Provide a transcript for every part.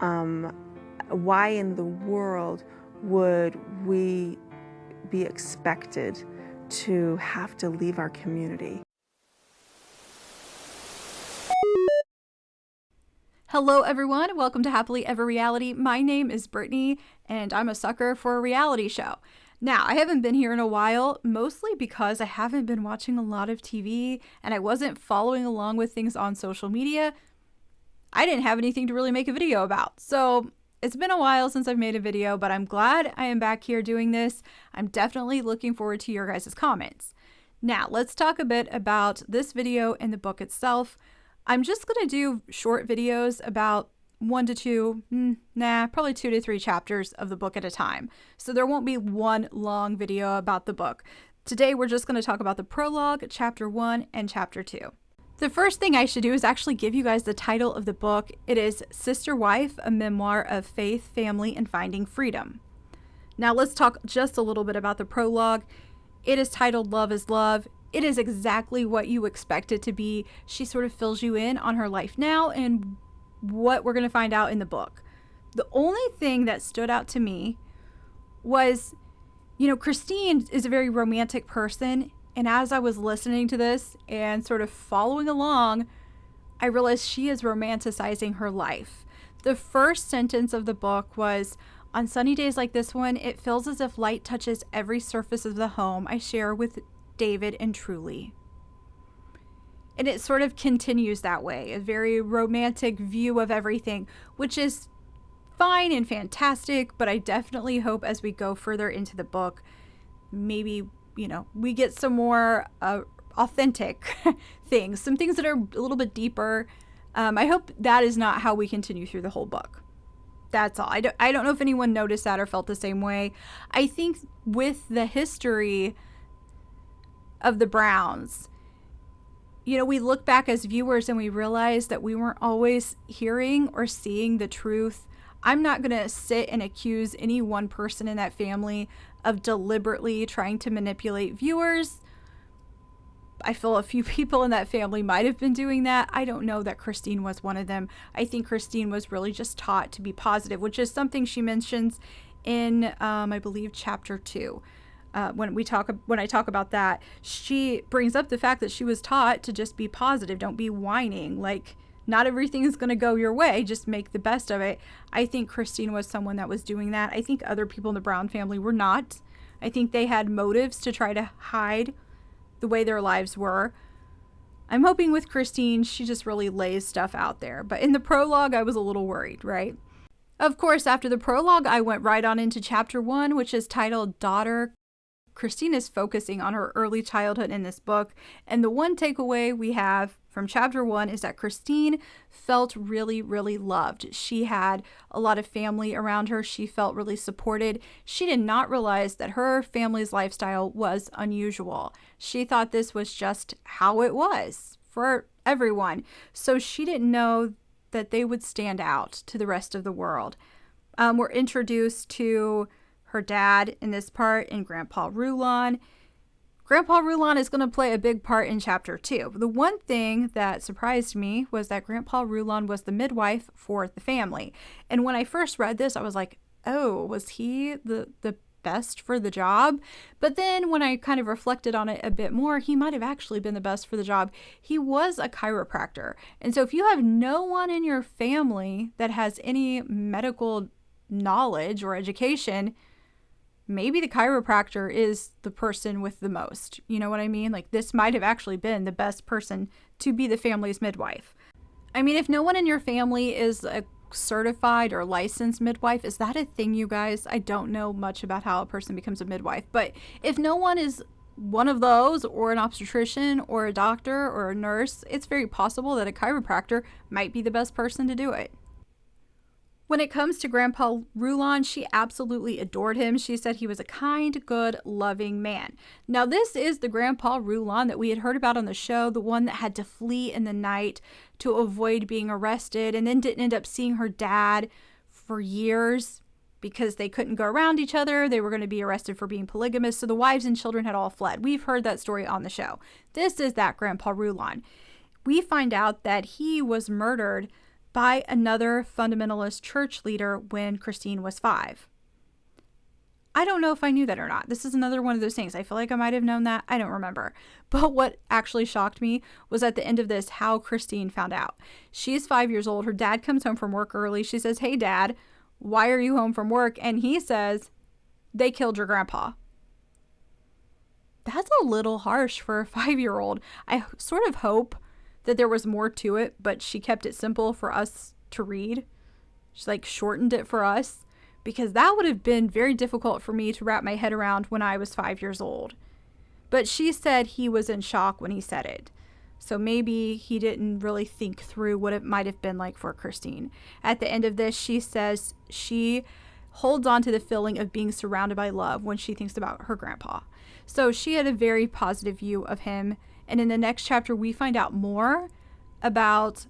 Why in the world would we be expected to have to leave our community? Hello everyone, welcome to Happily Ever Reality. My name is Brittany and I'm a sucker for a reality show. Now, I haven't been here in a while, mostly because I haven't been watching a lot of TV and I wasn't following along with things on social media. I didn't have anything to really make a video about. So it's been a while since I've made a video, but I'm glad I am back here doing this. I'm definitely looking forward to your guys' comments. Now, let's talk a bit about this video and the book itself. I'm just going to do short videos about probably 2 to 3 chapters of the book at a time. So there won't be one long video about the book. Today, we're just going to talk about the prologue, chapter 1 and chapter 2. The first thing I should do is actually give you guys the title of the book. It is Sister Wife, a Memoir of Faith, Family, and Finding Freedom. Now let's talk just a little bit about the prologue. It is titled Love is Love. It is exactly what you expect it to be. She sort of fills you in on her life now and what we're going to find out in the book. The only thing that stood out to me was, Christine is a very romantic person. And as I was listening to this and sort of following along, I realized she is romanticizing her life. The first sentence of the book was, "On sunny days like this one, it feels as if light touches every surface of the home I share with David and Truly." And it sort of continues that way, a very romantic view of everything, which is fine and fantastic, but I definitely hope as we go further into the book, maybe we get some more authentic things, some things that are a little bit deeper. I hope that is not how we continue through the whole book. That's all. I don't know if anyone noticed that or felt the same way. I think with the history of the Browns, we look back as viewers and we realize that we weren't always hearing or seeing the truth. I'm not going to sit and accuse any one person in that family of deliberately trying to manipulate viewers. I feel a few people in that family might have been doing that. I don't know that Christine was one of them. I think Christine was really just taught to be positive, which is something she mentions in, I believe, chapter 2. When I talk about that, she brings up the fact that she was taught to just be positive. Don't be whining. Like, not everything is going to go your way. Just make the best of it. I think Christine was someone that was doing that. I think other people in the Brown family were not. I think they had motives to try to hide the way their lives were. I'm hoping with Christine, she just really lays stuff out there. But in the prologue, I was a little worried, right? Of course, after the prologue, I went right on into chapter 1, which is titled Daughter. Christine is focusing on her early childhood in this book, and the one takeaway we have from chapter 1 is that Christine felt really, really loved. She had a lot of family around her. She felt really supported. She did not realize that her family's lifestyle was unusual. She thought this was just how it was for everyone. So she didn't know that they would stand out to the rest of the world. We're introduced to her dad in this part and Grandpa Rulon. Grandpa Rulon is going to play a big part in chapter 2. The one thing that surprised me was that Grandpa Rulon was the midwife for the family. And when I first read this, I was like, oh, was he the best for the job? But then when I kind of reflected on it a bit more, he might have actually been the best for the job. He was a chiropractor. And so if you have no one in your family that has any medical knowledge or education, maybe the chiropractor is the person with the most. You know what I mean? Like, this might have actually been the best person to be the family's midwife. I mean, if no one in your family is a certified or licensed midwife, is that a thing, you guys? I don't know much about how a person becomes a midwife, but if no one is one of those, or an obstetrician or a doctor or a nurse, it's very possible that a chiropractor might be the best person to do it. When it comes to Grandpa Rulon, she absolutely adored him. She said he was a kind, good, loving man. Now, this is the Grandpa Rulon that we had heard about on the show, the one that had to flee in the night to avoid being arrested and then didn't end up seeing her dad for years because they couldn't go around each other. They were going to be arrested for being polygamist, so the wives and children had all fled. We've heard that story on the show. This is that Grandpa Rulon. We find out that he was murdered by another fundamentalist church leader when Christine was 5. I don't know if I knew that or not. This is another one of those things. I feel like I might have known that. I don't remember. But what actually shocked me was at the end of this, how Christine found out. She's 5 years old. Her dad comes home from work early. She says, "Hey, Dad, why are you home from work?" And he says, "They killed your grandpa." That's a little harsh for a 5-year-old. I sort of hope that there was more to it, but she kept it simple for us to read. She shortened it for us, because that would have been very difficult for me to wrap my head around when I was 5 years old. But she said he was in shock when he said it. So maybe he didn't really think through what it might have been like for Christine. At the end of this, she says she holds on to the feeling of being surrounded by love when she thinks about her grandpa. So she had a very positive view of him. And in the next chapter, we find out more about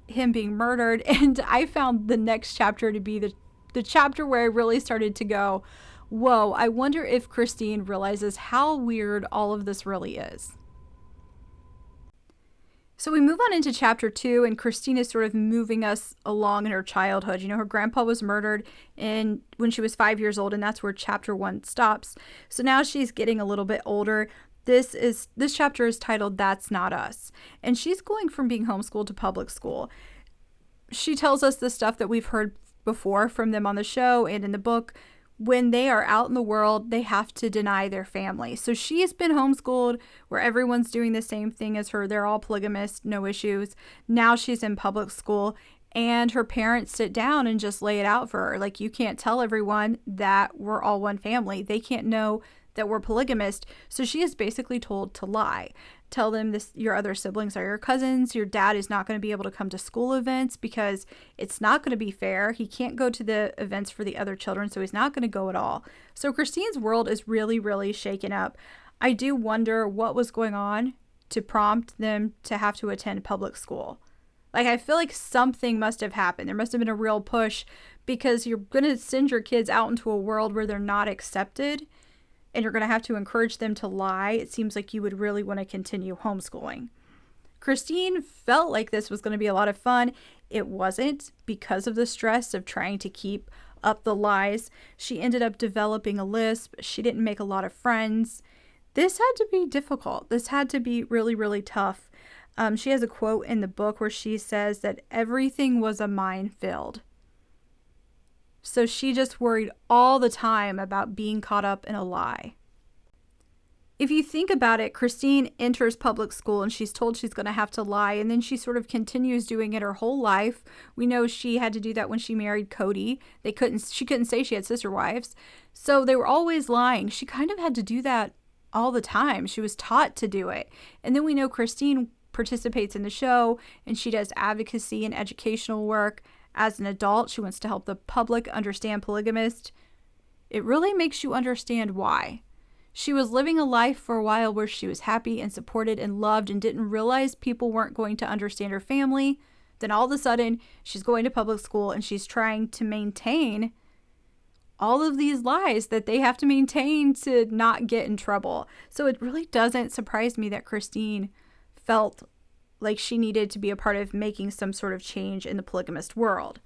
him being murdered. And I found the next chapter to be the chapter where I really started to go, whoa, I wonder if Christine realizes how weird all of this really is. So we move on into chapter 2, and Christine is sort of moving us along in her childhood. Her grandpa was murdered when she was 5 years old, and that's where chapter 1 stops. So now she's getting a little bit older. This chapter is titled "That's Not Us," and she's going from being homeschooled to public school. She tells us the stuff that we've heard before from them on the show and in the book. When they are out in the world, they have to deny their family. So she's been homeschooled where everyone's doing the same thing as her. They're all polygamists, no issues. Now she's in public school, and her parents sit down and just lay it out for her. You can't tell everyone that we're all one family. They can't know that we're polygamist. So she is basically told to lie. Tell them this: your other siblings are your cousins. Your dad is not going to be able to come to school events because it's not going to be fair. He can't go to the events for the other children, so he's not going to go at all. So Christine's world is really, really shaken up. I do wonder what was going on to prompt them to have to attend public school. I feel like something must have happened. There must have been a real push, because you're going to send your kids out into a world where they're not accepted, and you're going to have to encourage them to lie. It seems like you would really want to continue homeschooling. Christine felt like this was going to be a lot of fun. It wasn't, because of the stress of trying to keep up the lies. She ended up developing a lisp. She didn't make a lot of friends. This had to be difficult. This had to be really, really tough. She has a quote in the book where she says that everything was a minefield. So she just worried all the time about being caught up in a lie. If you think about it, Christine enters public school and she's told she's going to have to lie, and then she sort of continues doing it her whole life. We know she had to do that when she married Cody. She couldn't say she had sister wives. So they were always lying. She kind of had to do that all the time. She was taught to do it. And then we know Christine participates in the show, and she does advocacy and educational work. As an adult, she wants to help the public understand polygamist. It really makes you understand why. She was living a life for a while where she was happy and supported and loved and didn't realize people weren't going to understand her family. Then all of a sudden, she's going to public school and she's trying to maintain all of these lies that they have to maintain to not get in trouble. So it really doesn't surprise me that Christine felt like she needed to be a part of making some sort of change in the polygamist world.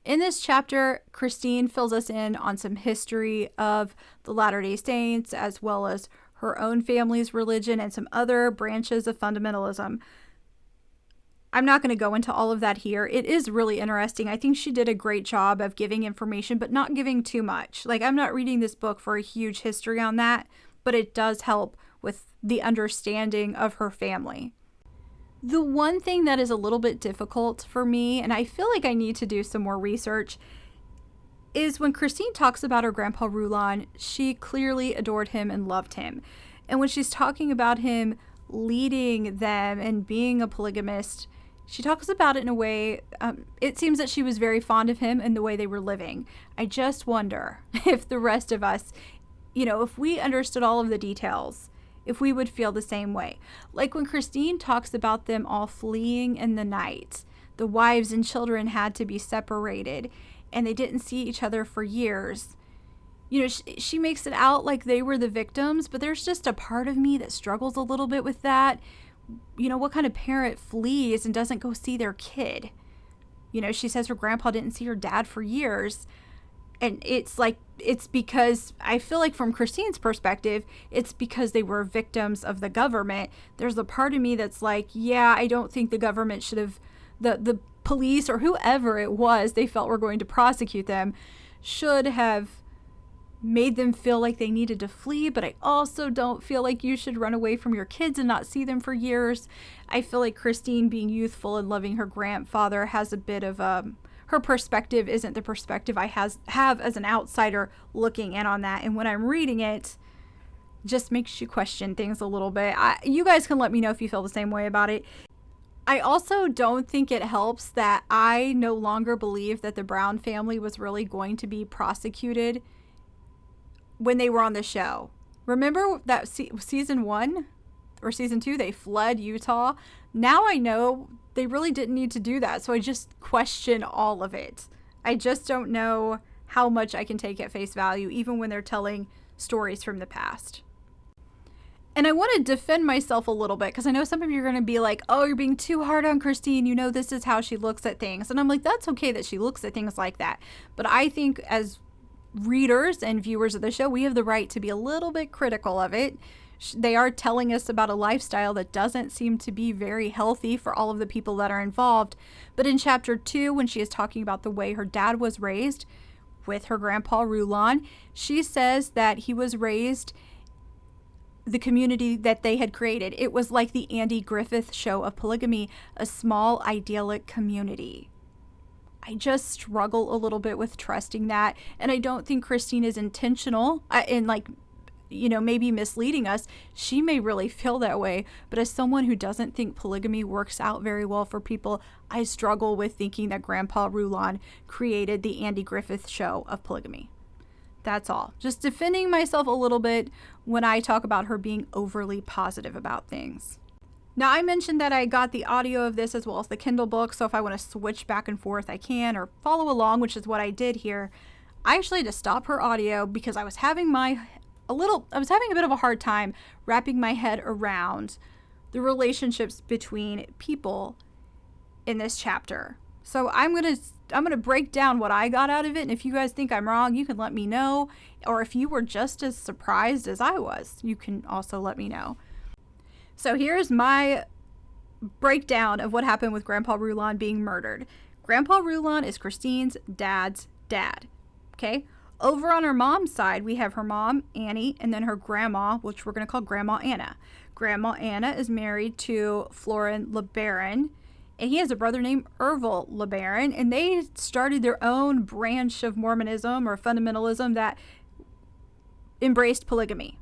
In this chapter, Christine fills us in on some history of the Latter-day Saints, as well as her own family's religion and some other branches of fundamentalism. I'm not going to go into all of that here. It is really interesting. I think she did a great job of giving information, but not giving too much. I'm not reading this book for a huge history on that, but it does help with the understanding of her family. The one thing that is a little bit difficult for me, and I feel like I need to do some more research, is when Christine talks about her grandpa Rulon, she clearly adored him and loved him. And when she's talking about him leading them and being a polygamist, she talks about it in a way, it seems that she was very fond of him and the way they were living. I just wonder if the rest of us, if we understood all of the details, if we would feel the same way. Like when Christine talks about them all fleeing in the night, the wives and children had to be separated and they didn't see each other for years. She makes it out like they were the victims, but there's just a part of me that struggles a little bit with that. what kind of parent flees and doesn't go see their kid? She says her grandpa didn't see her dad for years. And it's because I feel like from Christine's perspective, it's because they were victims of the government. There's a part of me that's like, yeah, I don't think the government should have, the police or whoever it was they felt were going to prosecute them should have made them feel like they needed to flee. But I also don't feel like you should run away from your kids and not see them for years. I feel like Christine, being youthful and loving her grandfather, has a bit of her perspective isn't the perspective I have as an outsider looking in on that. And when I'm reading it, just makes you question things a little bit. You guys can let me know if you feel the same way about it. I also don't think it helps that I no longer believe that the Brown family was really going to be prosecuted when they were on the show. Remember that season 1 or season 2, they fled Utah? Now I know they really didn't need to do that. So I just question all of it. I just don't know how much I can take at face value, even when they're telling stories from the past. And I want to defend myself a little bit, because I know some of you are going to be like, oh, you're being too hard on Christine. This is how she looks at things. And I'm like, that's okay that she looks at things like that. But I think as readers and viewers of the show, we have the right to be a little bit critical of it. They are telling us about a lifestyle that doesn't seem to be very healthy for all of the people that are involved. But in chapter 2, when she is talking about the way her dad was raised with her grandpa Rulon, she says that he was raised the community that they had created. It was like the Andy Griffith show of polygamy, a small idyllic community. I just struggle a little bit with trusting that. And I don't think Christine is intentional in maybe misleading us. She may really feel that way, but as someone who doesn't think polygamy works out very well for people, I struggle with thinking that Grandpa Rulon created the Andy Griffith show of polygamy. That's all. Just defending myself a little bit when I talk about her being overly positive about things. Now, I mentioned that I got the audio of this as well as the Kindle book, so if I want to switch back and forth, I can, or follow along, which is what I did here. I actually had to stop her audio because I was having a bit of a hard time wrapping my head around the relationships between people in this chapter. So I'm gonna break down what I got out of it, and if you guys think I'm wrong, you can let me know. Or if you were just as surprised as I was, you can also let me know. So here's my breakdown of what happened with Grandpa Rulon being murdered. Grandpa Rulon is Christine's dad's dad. Okay? Over on her mom's side, we have her mom, Annie, and then her grandma, which we're going to call Grandma Anna. Grandma Anna is married to Florin LeBaron, and he has a brother named Ervil LeBaron, and they started their own branch of Mormonism or fundamentalism that embraced polygamy.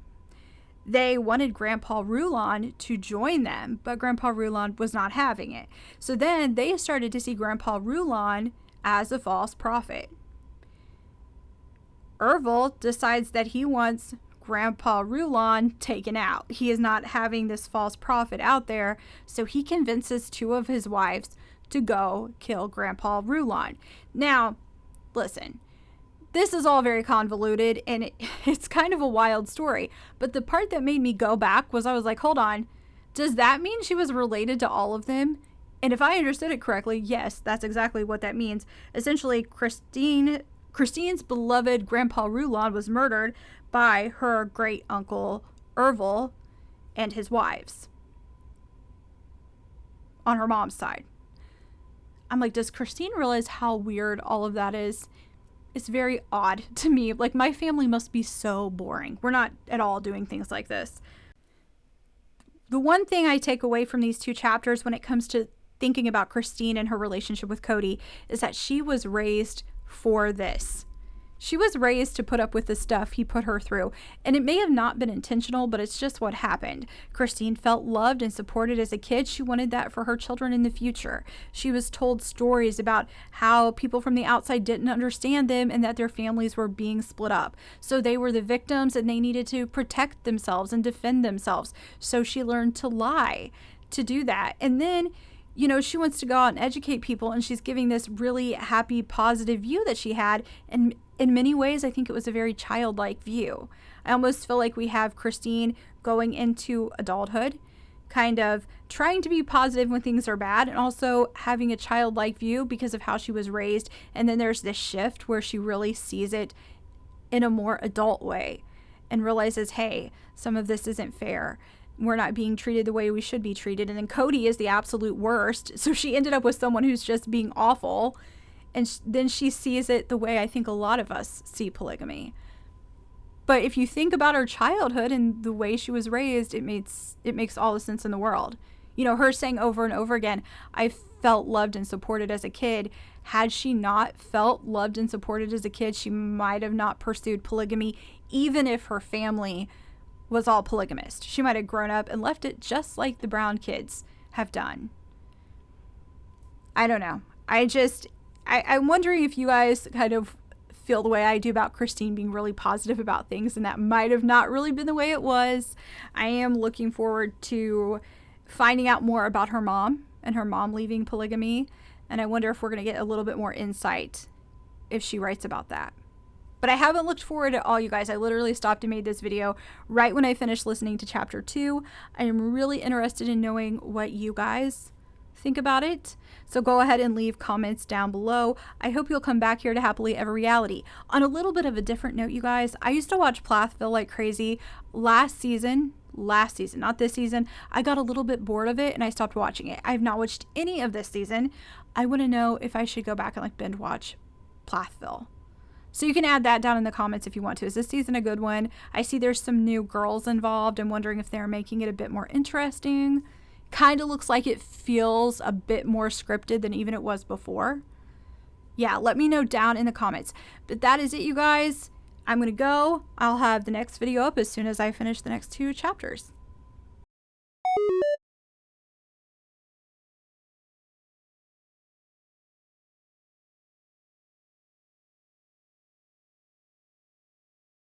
They wanted Grandpa Rulon to join them, but Grandpa Rulon was not having it. So then they started to see Grandpa Rulon as a false prophet. Ervil decides that he wants Grandpa Rulon taken out. He is not having this false prophet out there, so he convinces 2 of his wives to go kill Grandpa Rulon. Now, listen, this is all very convoluted, and it's kind of a wild story, but the part that made me go back was I was like, hold on, does that mean she was related to all of them? And if I understood it correctly, yes, that's exactly what that means. Essentially, Christine's beloved Grandpa Rulon was murdered by her great uncle Ervil and his wives on her mom's side. I'm like, does Christine realize how weird all of that is? It's very odd to me. Like, my family must be so boring. We're not at all doing things like this. The one thing I take away from these 2 chapters when it comes to thinking about Christine and her relationship with Cody is that she was raised for this. She was raised to put up with the stuff he put her through, and it may have not been intentional, but it's just what happened. Christine felt loved and supported as a kid. She wanted that for her children in the future. She was told stories about how people from the outside didn't understand them and that their families were being split up. So they were the victims and they needed to protect themselves and defend themselves. So she learned to lie to do that. And then she wants to go out and educate people, and she's giving this really happy, positive view that she had. And in many ways, I think it was a very childlike view. I almost feel like we have Christine going into adulthood, kind of trying to be positive when things are bad, and also having a childlike view because of how she was raised. And then there's this shift where she really sees it in a more adult way and realizes, hey, some of this isn't fair. We're not being treated the way we should be treated. And then Cody is the absolute worst. So she ended up with someone who's just being awful. And then she sees it the way I think a lot of us see polygamy. But if you think about her childhood and the way she was raised, it makes all the sense in the world. You know, her saying over and over again, I felt loved and supported as a kid. Had she not felt loved and supported as a kid, she might have not pursued polygamy, even if her family was all polygamist. She might have grown up and left it just like the Brown kids have done. I don't know. I'm wondering if you guys kind of feel the way I do about Christine being really positive about things, and that might have not really been the way it was. I am looking forward to finding out more about her mom and her mom leaving polygamy, and I wonder if we're going to get a little bit more insight if she writes about that. But I haven't looked forward at all, you guys. I literally stopped and made this video right when I finished listening to chapter 2. I am really interested in knowing what you guys think about it. So go ahead and leave comments down below. I hope you'll come back here to Happily Ever Reality. On a little bit of a different note, you guys, I used to watch Plathville like crazy. Last season, not this season, I got a little bit bored of it and I stopped watching it. I have not watched any of this season. I want to know if I should go back and like binge watch Plathville. So you can add that down in the comments if you want to. Is this season a good one? I see there's some new girls involved. I'm wondering if they're making it a bit more interesting. Kind of looks like it feels a bit more scripted than even it was before. Yeah, let me know down in the comments. But that is it, you guys. I'm going to go. I'll have the next video up as soon as I finish the next 2 chapters.